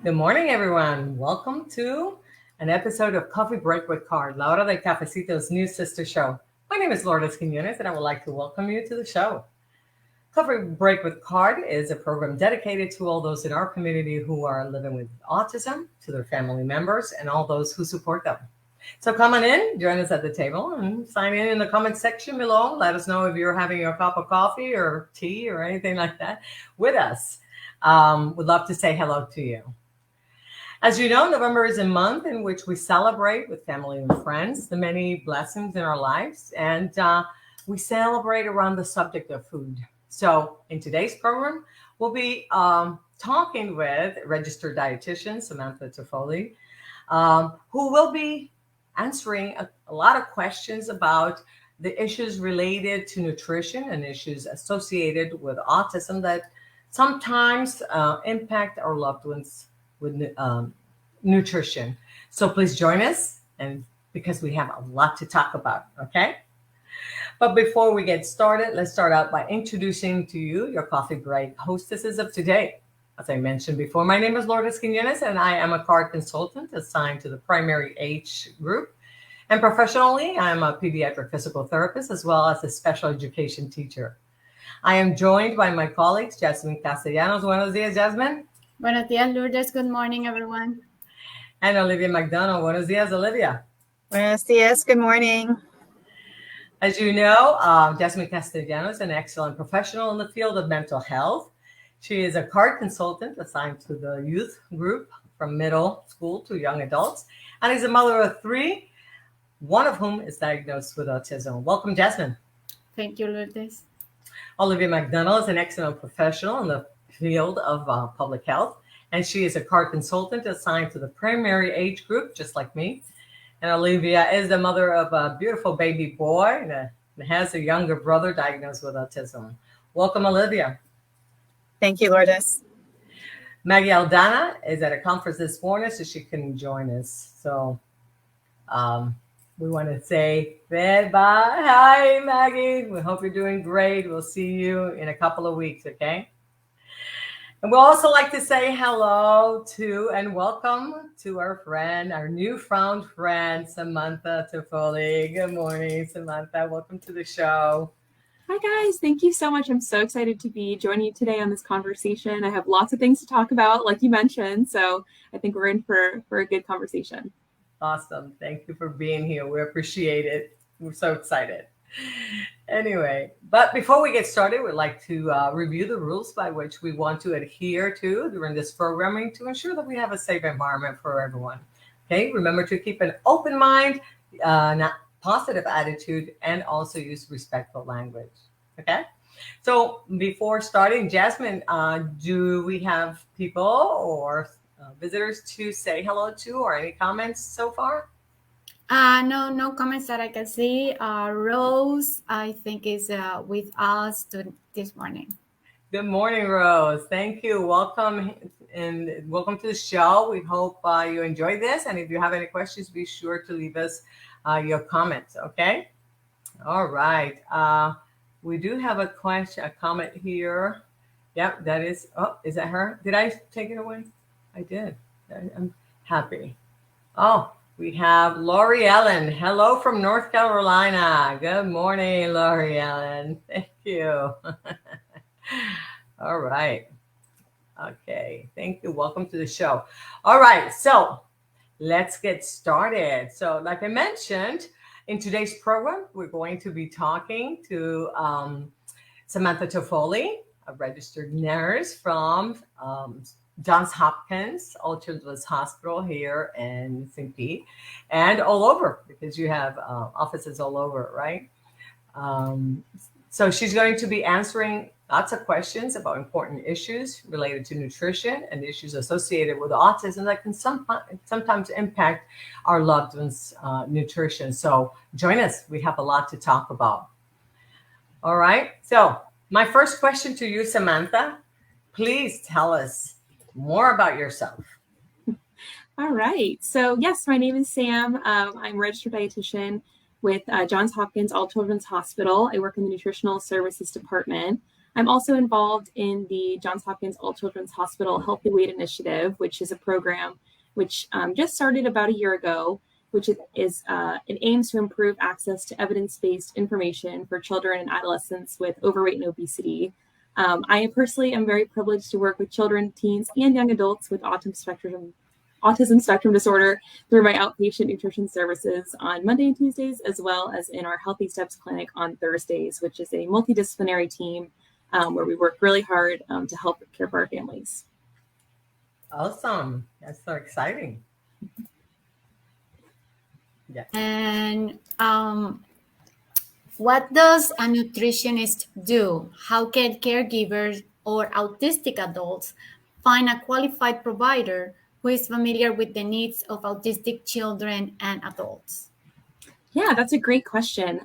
Good morning, everyone. Welcome to an episode of Coffee Break with Card, La Hora de Cafecito's new sister show. My name is Lourdes Quinones, and I would like to welcome you to the show. Coffee Break with Card is a program dedicated to all those in our community who are living with autism, to their family members, and all those who support them. So come on in, join us at the table, and sign in the comment section below. Let us know if you're having a cup of coffee or tea or anything like that with us. We'd love to say hello to you. As you know, November is a month in which we celebrate with family and friends the many blessings in our lives, and we celebrate around the subject of food. So, in today's program, we'll be talking with registered dietitian Samantha Toffoli, who will be answering a lot of questions about the issues related to nutrition and issues associated with autism that sometimes impact our loved ones with nutrition. So please join us, and because we have a lot to talk about, okay? But before we get started, let's start out by introducing to you your coffee break hostesses of today. As I mentioned before, my name is Lourdes Quinones, and I am a card consultant assigned to the primary age group. And professionally, I am a pediatric physical therapist as well as a special education teacher. I am joined by my colleagues, Jasmine Castellanos. Buenos dias, Jasmine. Buenos días, Lourdes. Good morning, everyone. And Olivia McDonald. Buenos dias, Olivia. Buenos dias. Good morning. As you know, Jasmine Castellanos is an excellent professional in the field of mental health. She is a card consultant assigned to the youth group from middle school to young adults, and is a mother of three, one of whom is diagnosed with autism. Welcome, Jasmine. Thank you, Lourdes. Olivia McDonald is an excellent professional in the field of public health, and she is a card consultant assigned to the primary age group, just like me. And Olivia is the mother of a beautiful baby boy and has a younger brother diagnosed with autism. Welcome, Olivia. Thank you, Lourdes. Maggie Aldana is at a conference this morning, so she couldn't join us. So we want to say goodbye. Hi, Maggie. We hope you're doing great. We'll see you in a couple of weeks, okay? And we'll also like to say hello to and welcome to our friend, our newfound friend, Samantha Toffoli. Good morning, Samantha. Welcome to the show. Hi, guys. Thank you so much. I'm so excited to be joining you today on this conversation. I have lots of things to talk about, like you mentioned, so I think we're in for a good conversation. Awesome. Thank you for being here. We appreciate it. We're so excited. Anyway, but before we get started, we'd like to review the rules by which we want to adhere to during this programming to ensure that we have a safe environment for everyone. Okay, remember to keep an open mind, not positive attitude, and also use respectful language. Okay, so before starting, Jasmine, do we have people or visitors to say hello to, or any comments so far? No comments that I can see. Rose, I think, is with us this morning. Good morning, Rose. Thank you. Welcome and welcome to the show. We hope you enjoy this. And if you have any questions, be sure to leave us your comments. Okay. All right. We do have a comment here. Yep, that is. Oh, is that her? Did I take it away? I did. I'm happy. Oh. We have Lori Ellen. Hello from North Carolina. Good morning, Lori Ellen. Thank you. All right. Okay. Thank you. Welcome to the show. All right. So let's get started. So like I mentioned, in today's program, we're going to be talking to Samantha Toffoli, a registered nurse from Johns Hopkins, All Children's Hospital here in St. Pete, and all over, because you have offices all over, right? So she's going to be answering lots of questions about important issues related to nutrition and issues associated with autism that can sometimes impact our loved ones' nutrition. So join us. We have a lot to talk about. All right. So my first question to you, Samantha, please tell us more about yourself. All right. So yes, my name is Sam. I'm a registered dietitian with Johns Hopkins All Children's Hospital. I work in the Nutritional Services Department. I'm also involved in the Johns Hopkins All Children's Hospital Healthy Weight Initiative, which is a program which just started about a year ago, which it aims to improve access to evidence-based information for children and adolescents with overweight and obesity. I personally am very privileged to work with children, teens, and young adults with autism spectrum disorder through my outpatient nutrition services on Monday and Tuesdays, as well as in our Healthy Steps clinic on Thursdays, which is a multidisciplinary team where we work really hard to help care for our families. Awesome. That's so exciting. Yeah. And what does a nutritionist do? How can caregivers or autistic adults find a qualified provider who is familiar with the needs of autistic children and adults? Yeah, that's a great question.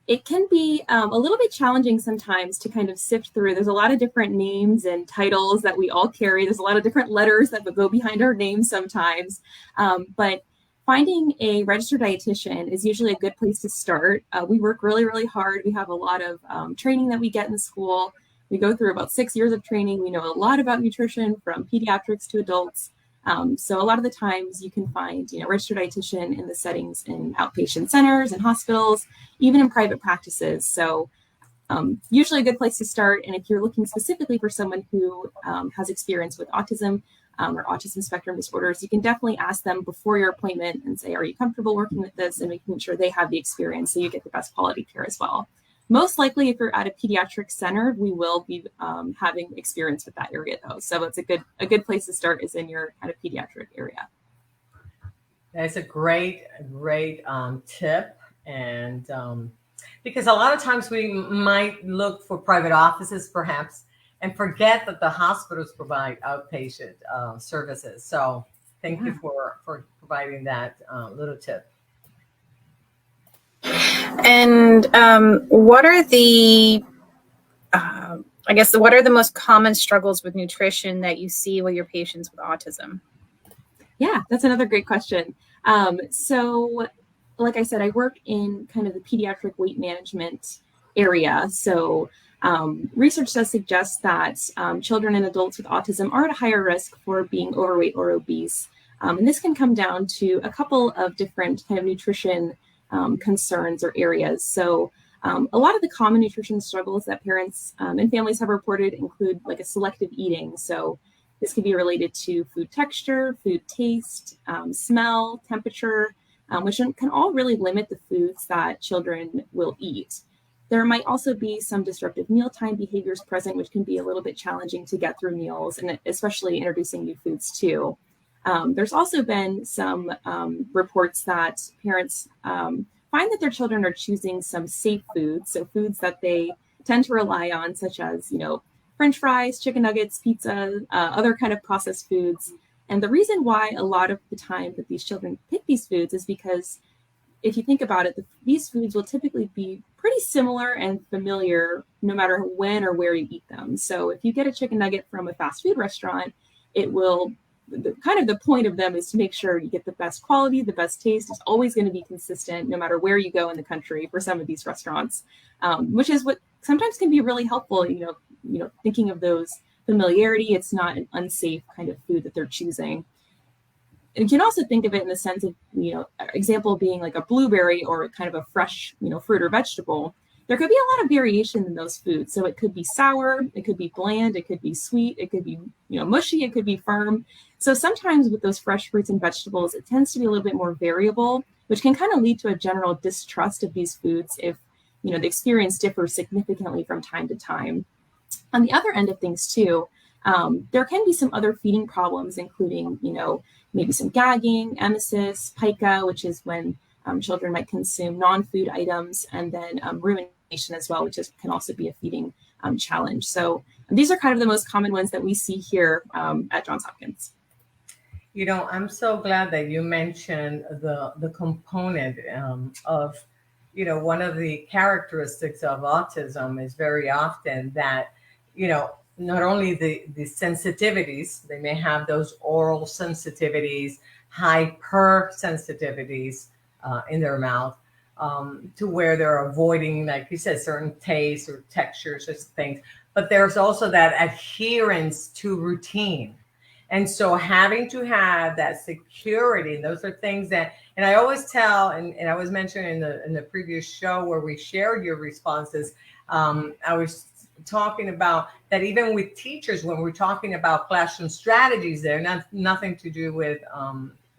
It can be a little bit challenging sometimes to kind of sift through. There's a lot of different names and titles that we all carry. There's a lot of different letters that go behind our names sometimes. But finding a registered dietitian is usually a good place to start. We work really, really hard. We have a lot of training that we get in school. We go through about 6 years of training. We know a lot about nutrition from pediatrics to adults. So a lot of the times you can find, registered dietitian in the settings in outpatient centers and hospitals, even in private practices. So usually a good place to start. And if you're looking specifically for someone who has experience with autism or autism spectrum disorders, you can definitely ask them before your appointment and say, are you comfortable working with this, and making sure they have the experience so you get the best quality care as well. Most likely, if you're at a pediatric center, we will be having experience with that area, though. So it's a good place to start is in your kind of pediatric area. That's a great tip. And because a lot of times we might look for private offices, perhaps, and forget that the hospitals provide outpatient services. So thank you for providing that little tip. And what are the most common struggles with nutrition that you see with your patients with autism? Yeah, that's another great question. So like I said, I work in kind of the pediatric weight management area. So research does suggest that children and adults with autism are at a higher risk for being overweight or obese. And this can come down to a couple of different kind of nutrition concerns or areas. So a lot of the common nutrition struggles that parents and families have reported include like a selective eating. So this can be related to food texture, food taste, smell, temperature, which can all really limit the foods that children will eat. There might also be some disruptive mealtime behaviors present, which can be a little bit challenging to get through meals, and especially introducing new foods too. There's also been some reports that parents find that their children are choosing some safe foods, so foods that they tend to rely on, such as, French fries, chicken nuggets, pizza, other kind of processed foods. And the reason why a lot of the time that these children pick these foods is because if you think about it, these foods will typically be pretty similar and familiar no matter when or where you eat them. So if you get a chicken nugget from a fast food restaurant, the point of them is to make sure you get the best quality, the best taste. It's always going to be consistent no matter where you go in the country for some of these restaurants, which is what sometimes can be really helpful, thinking of those familiarity. It's not an unsafe kind of food that they're choosing. And you can also think of it in the sense of, example being like a blueberry or kind of a fresh, fruit or vegetable. There could be a lot of variation in those foods. So it could be sour, it could be bland, it could be sweet, it could be, mushy, it could be firm. So sometimes with those fresh fruits and vegetables, it tends to be a little bit more variable, which can kind of lead to a general distrust of these foods if, the experience differs significantly from time to time. On the other end of things too, there can be some other feeding problems, including, maybe some gagging, emesis, pica, which is when children might consume non-food items, and then rumination as well, which can also be a feeding challenge. So these are kind of the most common ones that we see here at Johns Hopkins. I'm so glad that you mentioned the component of, one of the characteristics of autism is very often that, not only the sensitivities, they may have those oral sensitivities, hypersensitivities in their mouth, to where they're avoiding, like you said, certain tastes or textures or things. But there's also that adherence to routine. And so having to have that security, and those are things that, and I always tell, and I was mentioning in the previous show where we shared your responses, I was talking about that even with teachers, when we're talking about classroom strategies, they're nothing to do with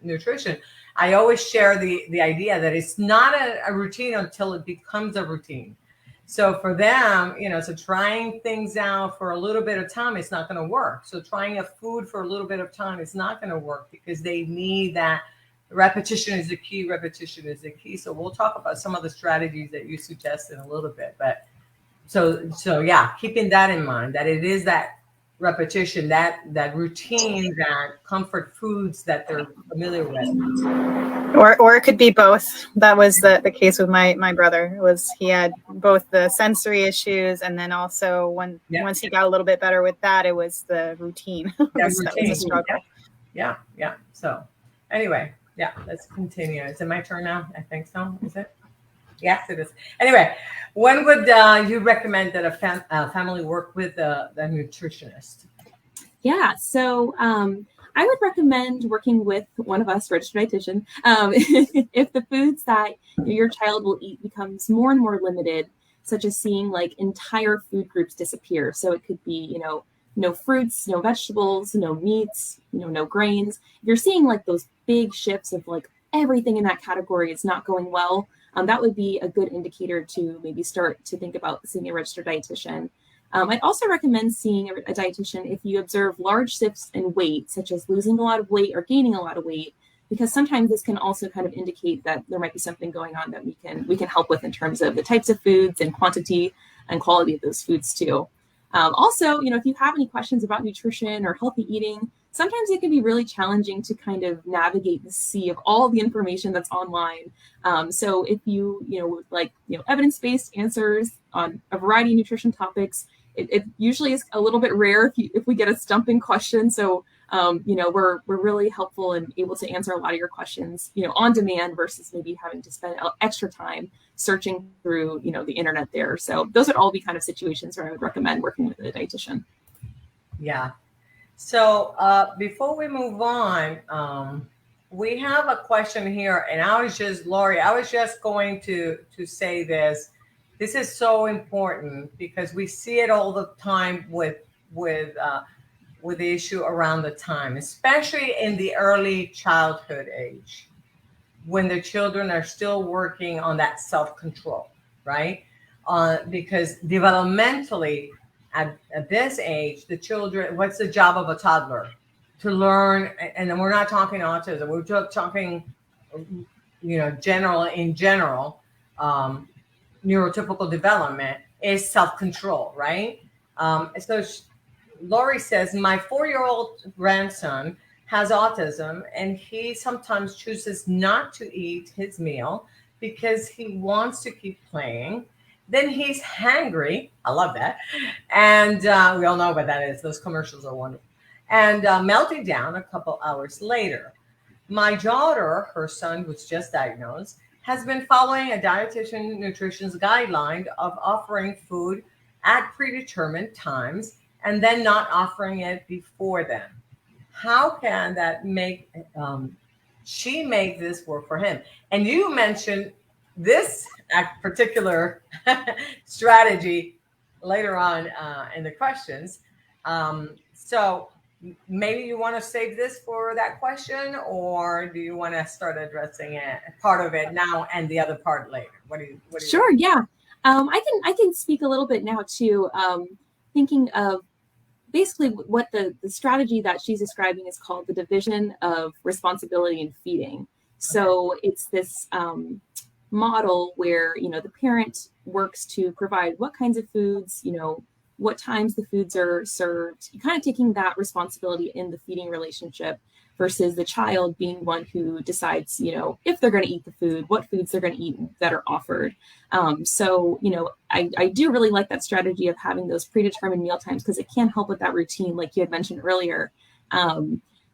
nutrition. I always share the idea that it's not a routine until it becomes a routine. So for them, so trying things out for a little bit of time, it's not going to work. So trying a food for a little bit of time is not going to work because they need that repetition is the key. Repetition is the key. So we'll talk about some of the strategies that you suggested a little bit. But so yeah, keeping that in mind, that it is that repetition, that routine, that comfort foods that they're familiar with. Or it could be both. That was the case with my brother. He had both the sensory issues, and then also once he got a little bit better with that, it was the routine. That was a struggle. Yeah. So anyway, let's continue. Is it my turn now? I think so. Is it? Yes, it is. Anyway, when would you recommend that a family work with a nutritionist? Yeah, so I would recommend working with one of us, registered dietitian, if the foods that your child will eat becomes more and more limited, such as seeing like entire food groups disappear. So it could be, no fruits, no vegetables, no meats, no grains. If you're seeing like those big shifts of like everything in that category is not going well, that would be a good indicator to maybe start to think about seeing a registered dietitian. I'd also recommend seeing a dietitian if you observe large shifts in weight, such as losing a lot of weight or gaining a lot of weight, because sometimes this can also kind of indicate that there might be something going on that we can help with in terms of the types of foods and quantity and quality of those foods too. Also, if you have any questions about nutrition or healthy eating, sometimes it can be really challenging to kind of navigate the sea of all the information that's online. So if you would like, evidence-based answers on a variety of nutrition topics, it usually is a little bit rare if we get a stumping question. So, we're really helpful and able to answer a lot of your questions, on demand versus maybe having to spend extra time searching through, the internet there. So those would all be kind of situations where I would recommend working with a dietitian. Yeah. So before we move on, we have a question here, and Lori, I was just going to say this. This is so important because we see it all the time with the issue around the time, especially in the early childhood age, when the children are still working on that self-control, right? Because developmentally, at this age, the children, what's the job of a toddler? To learn, and then we're not talking autism, we're just talking, in general, neurotypical development is self-control, right? So Lori says, my 4-year-old grandson has autism, and he sometimes chooses not to eat his meal because he wants to keep playing. Then he's hangry. I love that. And we all know what that is. Those commercials are wonderful. And melting down a couple hours later. My daughter, her son, who's just diagnosed, has been following a dietitian nutrition's guideline of offering food at predetermined times and then not offering it before then. How can that make she make this work for him? And you mentioned this particular strategy later on in the questions. So maybe you want to save this for that question, or do you want to start addressing part of it now and the other part later? What do you Sure. think? Yeah. I can speak a little bit now to thinking of basically what the strategy that she's describing is called the division of responsibility in feeding. So it's this model where, the parent works to provide what kinds of foods, what times the foods are served, kind of taking that responsibility in the feeding relationship versus the child being one who decides, if they're going to eat the food, what foods they're going to eat that are offered. So, I do really like that strategy of having those predetermined meal times because it can help with that routine, like you had mentioned earlier.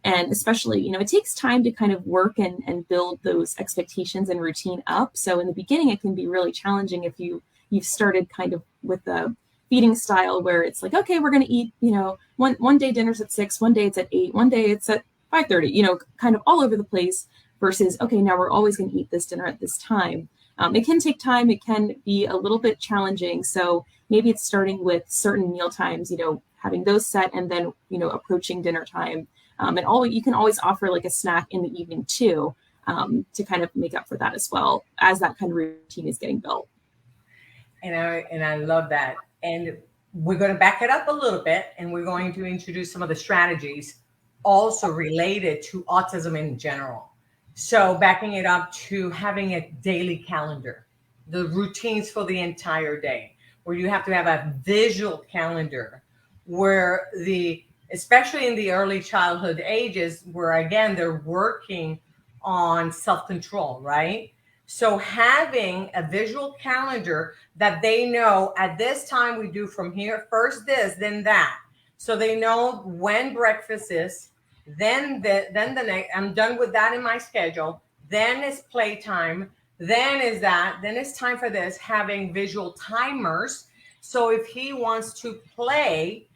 And especially, it takes time to kind of work and build those expectations and routine up. So in the beginning, it can be really challenging if you've started kind of with a feeding style where it's like, okay, we're going to eat, one day dinner's at 6, one day it's at 8, one day it's at 5:30, kind of all over the place, versus, okay, now we're always going to eat this dinner at this time. It can take time. It can be a little bit challenging. So maybe it's starting with certain meal times, having those set, and then, approaching dinner time. And you can always offer like a snack in the evening too, to kind of make up for that as well, as that kind of routine is getting built. And I love that. And we're going to back it up a little bit, and we're going to introduce some of the strategies also related to autism in general. So backing it up to having a daily calendar, the routines for the entire day, where you have to have a visual calendar where especially in the early childhood ages, where again, they're working on self-control, right? So having a visual calendar that they know at this time we do from here, first this, then that. So they know when breakfast is, then the next, I'm done with that in my schedule. Then it's playtime. Then is that. Then it's time for this, having visual timers. So if he wants to play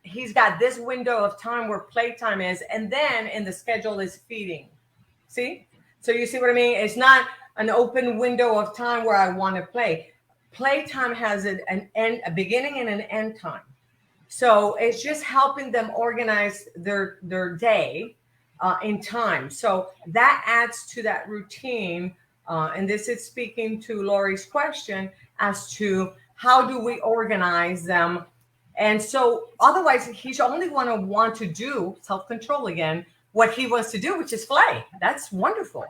he's got this window of time where playtime is, and then in the schedule is feeding. See? So you see what I mean? It's not an open window of time where I want to play. Playtime has a beginning and an end time. So it's just helping them organize their day in time. So that adds to that routine. And this is speaking to Lori's question as to how do we organize them. And so otherwise, he's only going to want to do self-control again, what he wants to do, which is play. That's wonderful.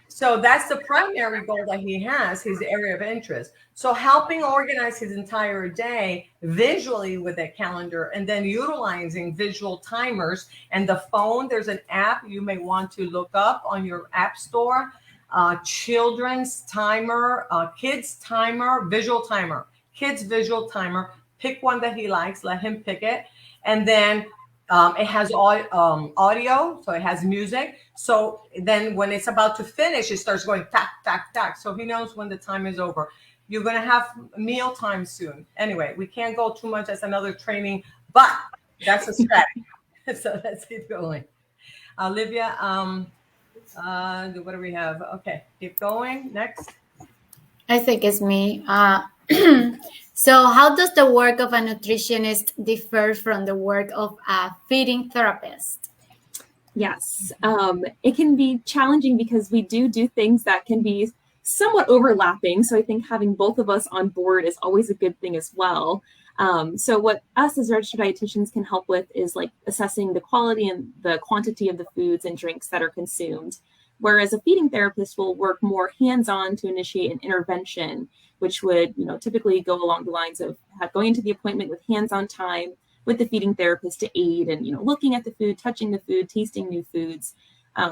So that's the primary goal that he has, his area of interest. So helping organize his entire day visually with a calendar, and then utilizing visual timers. And the phone, there's an app you may want to look up on your app store, children's timer, kids timer, visual timer, kids visual timer. Pick one that he likes, let him pick it. And then it has audio, so it has music. So then when it's about to finish, it starts going tack, tack, tack. So he knows when the time is over. You're going to have mealtime soon. Anyway, we can't go too much. That's another training, but that's a strategy. So let's keep going. Olivia, what do we have? Okay, keep going. Next. I think it's me. So how does the work of a nutritionist differ from the work of a feeding therapist? Yes, it can be challenging because we do things that can be somewhat overlapping. So I think having both of us on board is always a good thing as well. So what us as registered dietitians can help with is like assessing the quality and the quantity of the foods and drinks that are consumed. Whereas a feeding therapist will work more hands-on to initiate an intervention, which would, typically go along the lines of going into the appointment with hands-on time with the feeding therapist to aid and, looking at the food, touching the food, tasting new foods.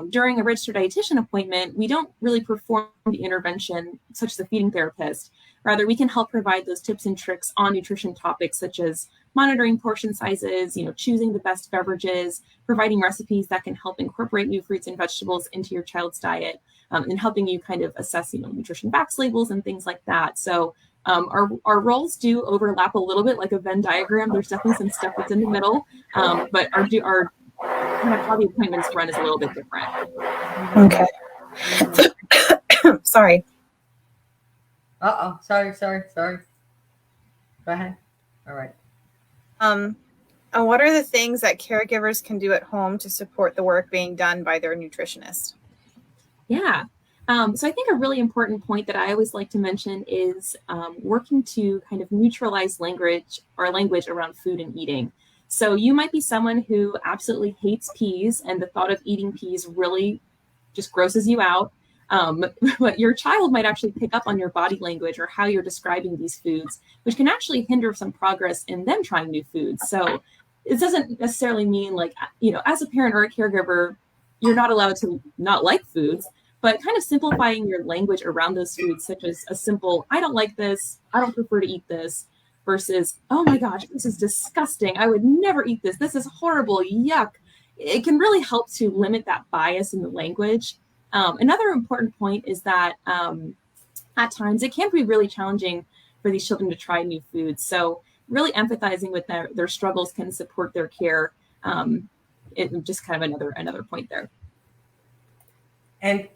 During a registered dietitian appointment, we don't really perform the intervention such as a feeding therapist. Rather, we can help provide those tips and tricks on nutrition topics such as monitoring portion sizes, choosing the best beverages, providing recipes that can help incorporate new fruits and vegetables into your child's diet, and helping you kind of assess, nutrition facts labels and things like that. So our roles do overlap a little bit like a Venn diagram. There's definitely some stuff that's in the middle, but our kind of how the appointments run is a little bit different. Okay. Sorry. Sorry. Go ahead. All right. What are the things that caregivers can do at home to support the work being done by their nutritionist? Yeah. So I think a really important point that I always like to mention is working to kind of neutralize language around food and eating. So you might be someone who absolutely hates peas, and the thought of eating peas really just grosses you out. But your child might actually pick up on your body language or how you're describing these foods, which can actually hinder some progress in them trying new foods. So it doesn't necessarily mean like, as a parent or a caregiver, you're not allowed to not like foods, but kind of simplifying your language around those foods, such as a simple, I don't like this, I don't prefer to eat this, versus, oh my gosh, this is disgusting, I would never eat this, this is horrible, yuck. it can really help to limit that bias in the language. Another important point is that at times it can be really challenging for these children to try new foods. So really empathizing with their struggles can support their care. It just kind of another point there. And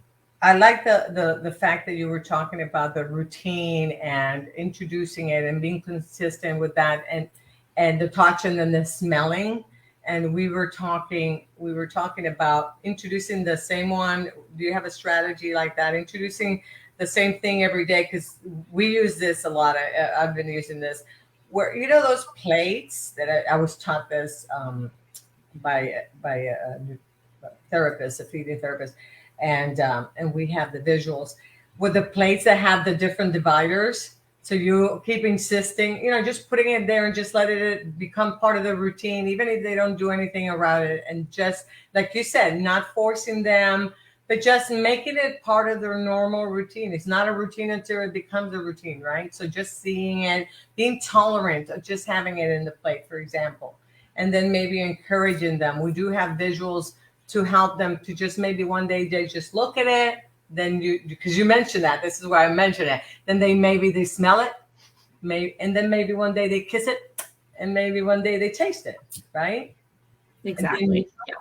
I like the fact that you were talking about the routine and introducing it and being consistent with that, and the touching and the smelling. And we were talking about introducing the same one. Do you have a strategy like that? Introducing the same thing every day, because we use this a lot. I've been using this, where those plates that I was taught this by a therapist, a feeding therapist, and we have the visuals with the plates that have the different dividers. So you keep insisting, just putting it there and just let it become part of the routine, even if they don't do anything around it. And just like you said, not forcing them, but just making it part of their normal routine. It's not a routine until it becomes a routine, right? So just seeing it, being tolerant of just having it in the plate, for example, and then maybe encouraging them. We do have visuals to help them to just maybe one day they just look at it. Then because you mentioned that, this is why I mentioned it. Then they smell it, and then maybe one day they kiss it, and maybe one day they taste it, right? Exactly. Yeah.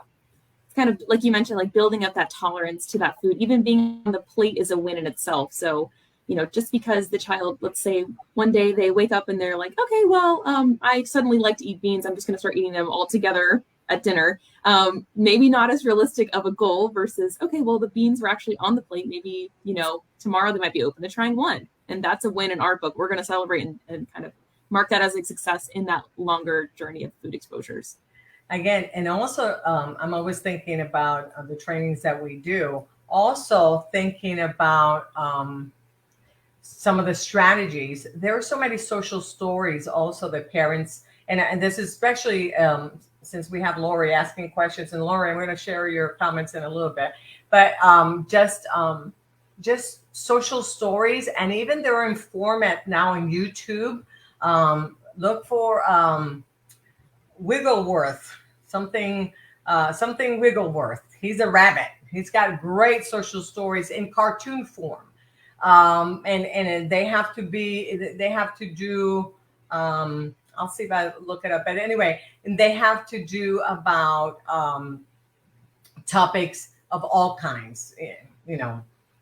It's kind of like you mentioned, like building up that tolerance to that food. Even being on the plate is a win in itself. So, just because the child, let's say one day they wake up and they're like, okay, well, I suddenly like to eat beans. I'm just going to start eating them all together at dinner. Maybe not as realistic of a goal versus, okay, well, the beans were actually on the plate. Maybe, tomorrow they might be open to trying one. And that's a win in our book. We're going to celebrate and kind of mark that as a success in that longer journey of food exposures. Again, and also I'm always thinking about the trainings that we do, also thinking about some of the strategies. There are so many social stories also that parents, and this is especially since we have Lori asking questions, and Lori, I'm going to share your comments in a little bit, but just social stories, and even they're in format now on YouTube. Look for Wiggleworth, something Wiggleworth. He's a rabbit. He's got great social stories in cartoon form, and they have to do. I'll see if I look it up. But anyway, they have to do about topics of all kinds,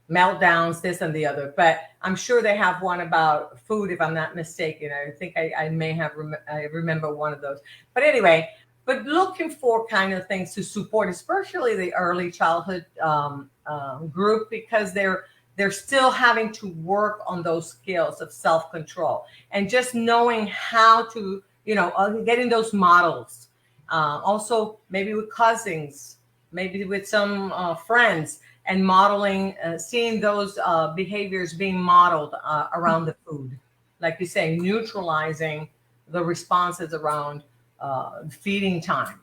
meltdowns, this and the other. But I'm sure they have one about food, if I'm not mistaken. I think I may have, I remember one of those. But anyway, but looking for kind of things to support, especially the early childhood group, because they're still having to work on those skills of self-control and just knowing how to, getting those models. Also, maybe with cousins, maybe with some friends, and modeling, seeing those behaviors being modeled around the food. Like you say, neutralizing the responses around feeding time,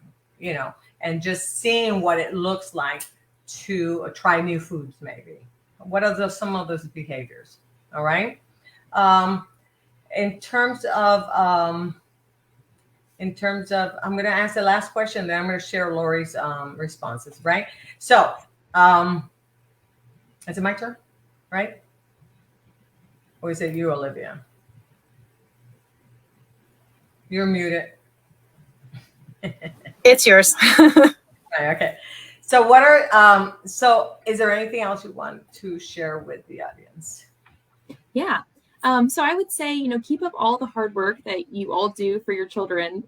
and just seeing what it looks like to try new foods, maybe. What are some of those behaviors? All right. In terms of, I'm going to ask the last question, then I'm going to share Lori's responses, right? So, is it my turn, right? Or is it you, Olivia? You're muted. It's yours. Okay. So what are so is there anything else you want to share with the audience? Yeah. So I would say, keep up all the hard work that you all do for your children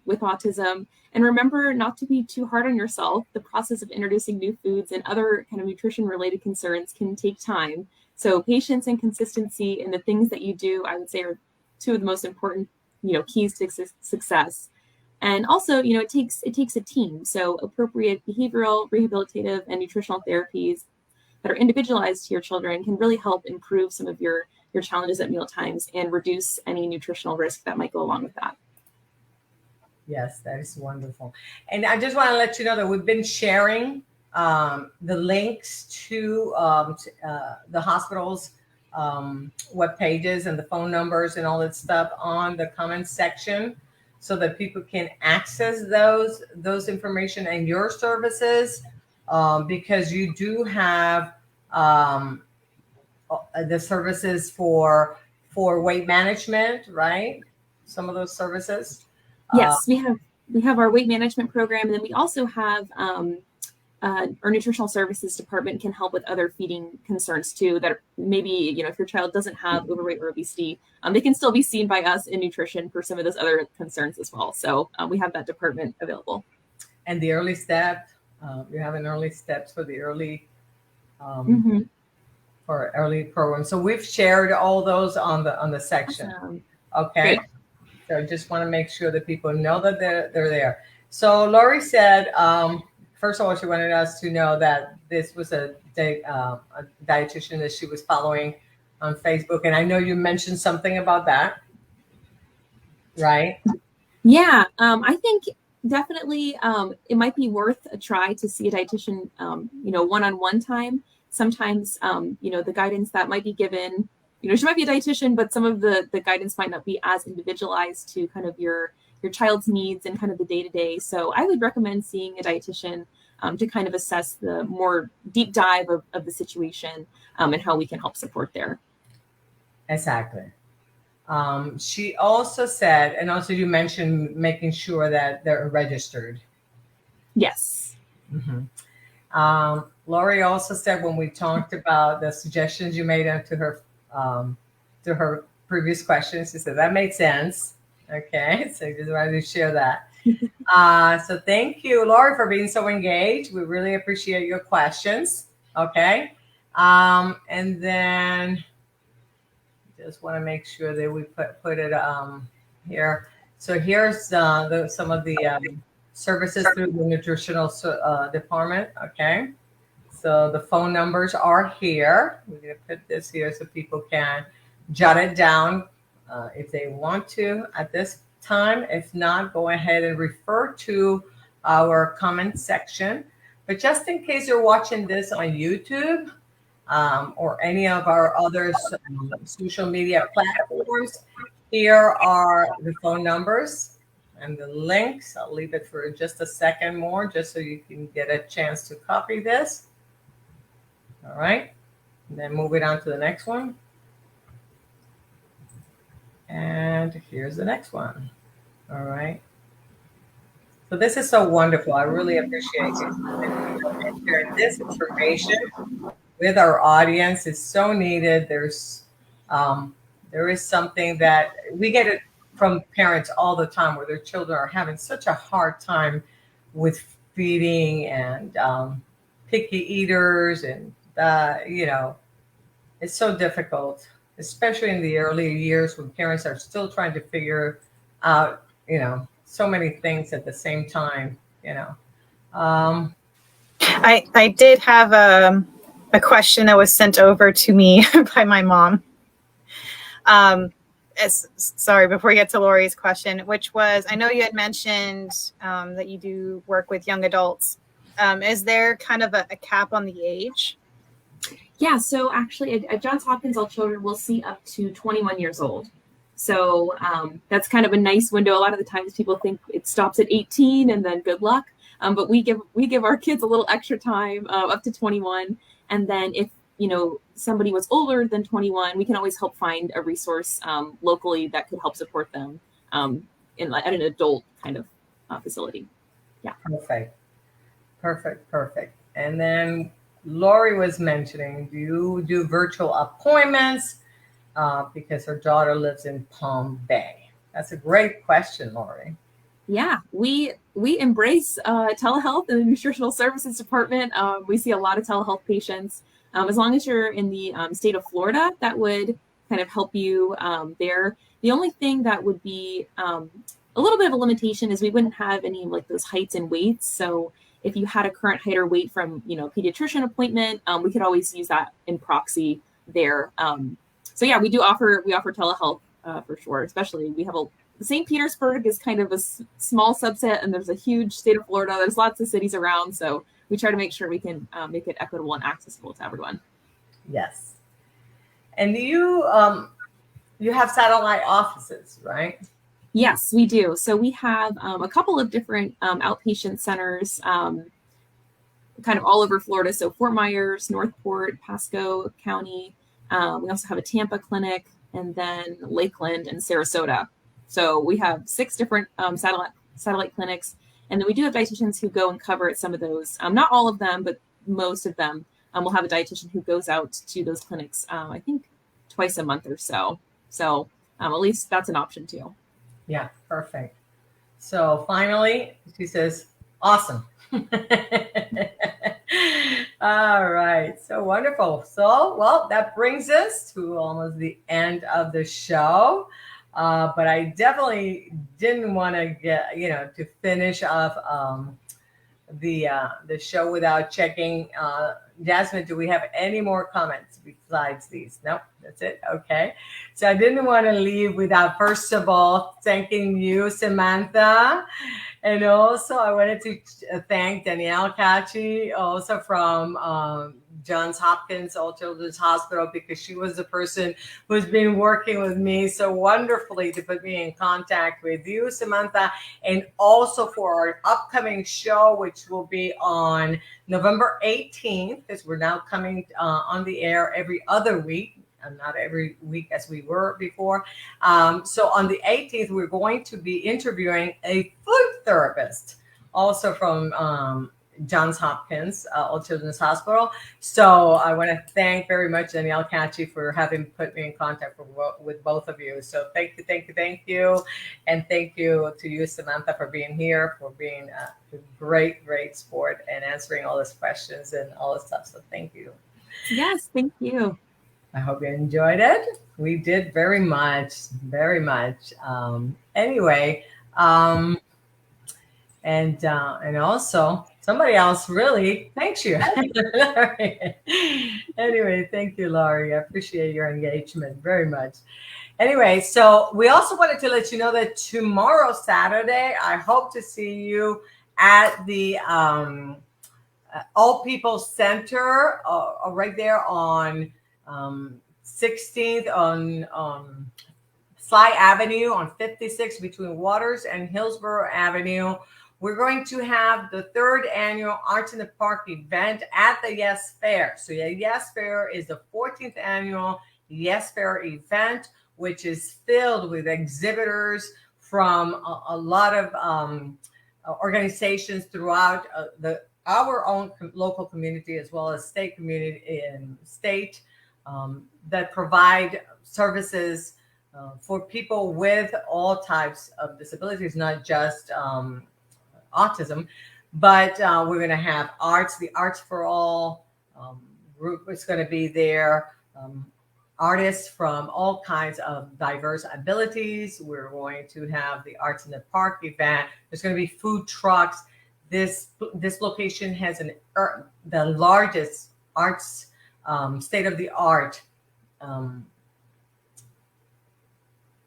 with autism, and remember not to be too hard on yourself. The process of introducing new foods and other kind of nutrition related concerns can take time. So patience and consistency in the things that you do, I would say, are two of the most important, keys to success. And also, it takes a team. So appropriate behavioral, rehabilitative, and nutritional therapies that are individualized to your children can really help improve some of your challenges at mealtimes and reduce any nutritional risk that might go along with that. Yes, that is wonderful. And I just want to let you know that we've been sharing the links to the hospital's web pages and the phone numbers and all that stuff on the comments section. so that people can access those information and your services, because you do have the services for weight management, right? Some of those services. Yes, we have our weight management program, and then we also have our nutritional services department can help with other feeding concerns too. That maybe, you know, if your child doesn't have overweight or obesity, they can still be seen by us in nutrition for some of those other concerns as well. So we have that department available. And the early step, you have an early steps for the early for early programs. So we've shared all those on the section. Awesome. Okay. Great. So I just want to make sure that people know that they're there. So Lori said, first of all, she wanted us to know that this was a dietitian that she was following on Facebook. And I know you mentioned something about that, right? Yeah, I think definitely it might be worth a try to see a dietitian, you know, one-on-one time. Sometimes, you know, the guidance that might be given, you know, she might be a dietitian, but some of the guidance might not be as individualized to kind of your child's needs and kind of the day-to-day. So I would recommend seeing a dietitian to kind of assess the more deep dive of the situation and how we can help support there. Exactly. She also said, and also you mentioned making sure that they're registered. Yes. Mm-hmm. Lori also said, when we talked about the suggestions you made to her previous questions, she said that made sense. Okay, so just wanted to share that. So thank you, Lori, for being so engaged. We really appreciate your questions. Okay, and then just want to make sure that we put it here. So here's some of the services through the nutritional department. Okay. So the phone numbers are here. We're going to put this here so people can jot it down if they want to at this time. If not, go ahead and refer to our comment section. But just in case you're watching this on YouTube or any of our other social media platforms, here are the phone numbers and the links. I'll leave it for just a second more, just so you can get a chance to copy this. All right, and then move it on to the next one. And here's the next one. All right. So this is so wonderful. I really appreciate you sharing this information with our audience. It's so needed. There is something that we get it from parents all the time, where their children are having such a hard time with feeding and picky eaters, and you know, it's so difficult, especially in the early years when parents are still trying to figure out, you know, so many things at the same time, you know. I did have a question that was sent over to me by my mom. Sorry, before we get to Lori's question, which was, I know you had mentioned that you do work with young adults. Is there kind of a cap on the age? Yeah, so actually at Johns Hopkins, all children will see up to 21 years old. So that's kind of a nice window. A lot of the times people think it stops at 18 and then good luck. But we give our kids a little extra time up to 21. And then if, you know, somebody was older than 21, we can always help find a resource locally that could help support them at an adult kind of facility. Yeah. Perfect. And then Lori was mentioning, do you do virtual appointments? Because her daughter lives in Palm Bay. That's a great question, Lori. Yeah, we embrace telehealth in the nutritional services department. We see a lot of telehealth patients. As long as you're in the state of Florida, that would kind of help you there. The only thing that would be a little bit of a limitation is we wouldn't have any like those heights and weights. So if you had a current height or weight from, you know, pediatrician appointment, we could always use that in proxy there. So yeah, we offer telehealth for sure. Especially we have St. Petersburg is kind of a small subset, and there's a huge state of Florida. There's lots of cities around, so we try to make sure we can make it equitable and accessible to everyone. Yes. And you have satellite offices, right? Yes, we do. So we have a couple of different outpatient centers kind of all over Florida. So Fort Myers, Northport, Pasco County. We also have a Tampa clinic, and then Lakeland and Sarasota. So we have 6 different satellite clinics. And then we do have dietitians who go and cover at some of those. Not all of them, but most of them. We'll have a dietitian who goes out to those clinics, I think, twice a month or so. So at least that's an option too. Yeah, perfect. So finally, she says, awesome. All right. So wonderful. So, well, that brings us to almost the end of the show. But I definitely didn't want to get, to finish off the show without checking. Jasmine, do we have any more comments besides these? Nope, that's it. Okay. So I didn't want to leave without, first of all, thanking you, Samantha. And also I wanted to thank Danielle Caci, also from Johns Hopkins All Children's Hospital, because she was the person who's been working with me so wonderfully to put me in contact with you, Samantha, and also for our upcoming show, which will be on November 18th, because we're now coming on the air every other week, and not every week as we were before. So on the 18th, we're going to be interviewing a food therapist, also from Johns Hopkins All Children's Hospital. So I want to thank very much Danielle Caci for having put me in contact with both of you. So thank you. And thank you to you, Samantha, for being here, for being a great sport and answering all these questions and all this stuff. So thank you. Yes, thank you. I hope you enjoyed it. We did very much. Anyway, and also somebody else really thanks you. Anyway, thank you, Laurie. I appreciate your engagement very much. Anyway, so we also wanted to let you know that tomorrow, Saturday, I hope to see you at the All People Center right there on 16th on Sly Avenue on 56 between Waters and Hillsborough Avenue. We're going to have the 3rd annual Arts in the Park event at the Yes Fair. So the Yes Fair is the 14th annual Yes Fair event, which is filled with exhibitors from a lot of organizations throughout our own local community, as well as state community and state that provide services for people with all types of disabilities, not just autism, but we're going to have the Arts for All group is going to be there. Artists from all kinds of diverse abilities. We're going to have the Arts in the Park event. There's going to be food trucks. This location has the largest arts state-of-the-art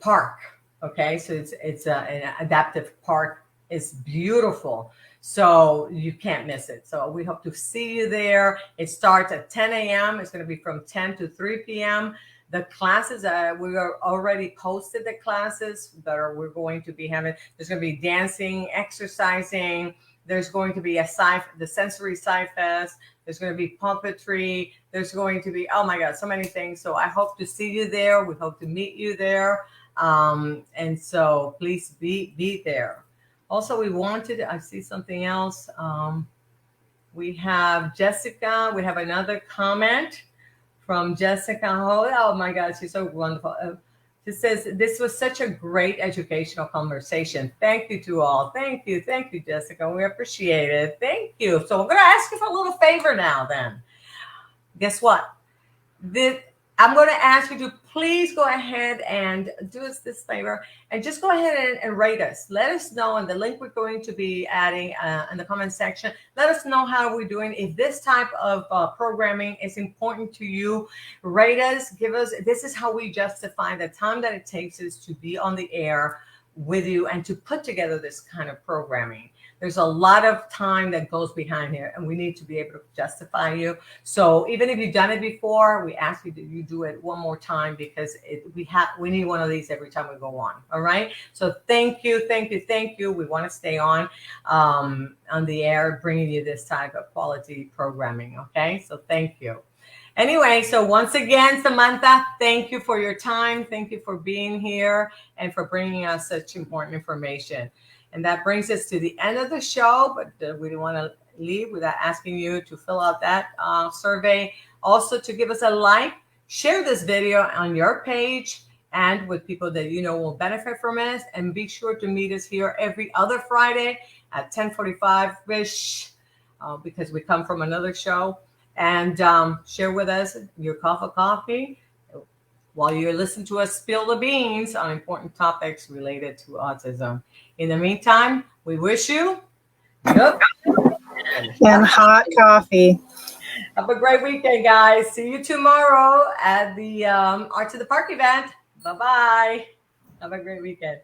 park. Okay, so it's an adaptive park. It's beautiful, so you can't miss it. So we hope to see you there. It starts at 10 a.m. It's going to be from 10 to 3 p.m. The classes, we are already posted the classes that we're going to be having. There's going to be dancing, exercising. There's going to be the sensory sci-fest. There's going to be puppetry. There's going to be, oh my God, so many things. So I hope to see you there. We hope to meet you there. And so please be there. Also, I see something else. We have Jessica. We have another comment from Jessica. Oh my God, she's so wonderful. She says, this was such a great educational conversation. Thank you to all. Thank you, Jessica. We appreciate it. Thank you. So I'm going to ask you for a little favor now then. Guess what? I'm going to ask you to please go ahead and do us this favor and just go ahead and rate us. Let us know, and the link we're going to be adding in the comment section. Let us know how we're doing. If this type of programming is important to you, rate us, give us. This is how we justify the time that it takes us to be on the air with you and to put together this kind of programming. There's a lot of time that goes behind here, and we need to be able to justify you. So even if you've done it before, we ask you that you do it one more time, because we need one of these every time we go on. All right. So thank you. We want to stay on the air, bringing you this type of quality programming. Okay. So thank you. Anyway, so once again, Samantha, thank you for your time. Thank you for being here and for bringing us such important information. And that brings us to the end of the show, but we don't want to leave without asking you to fill out that survey. Also, to give us a like, share this video on your page and with people that you know will benefit from it. And be sure to meet us here every other Friday at 10:45-ish, because we come from another show. And share with us your cup of coffee while you listen to us spill the beans on important topics related to autism. In the meantime, we wish you good and hot coffee. Have a great weekend, guys. See you tomorrow at the Art to the Park event. Bye-bye. Have a great weekend.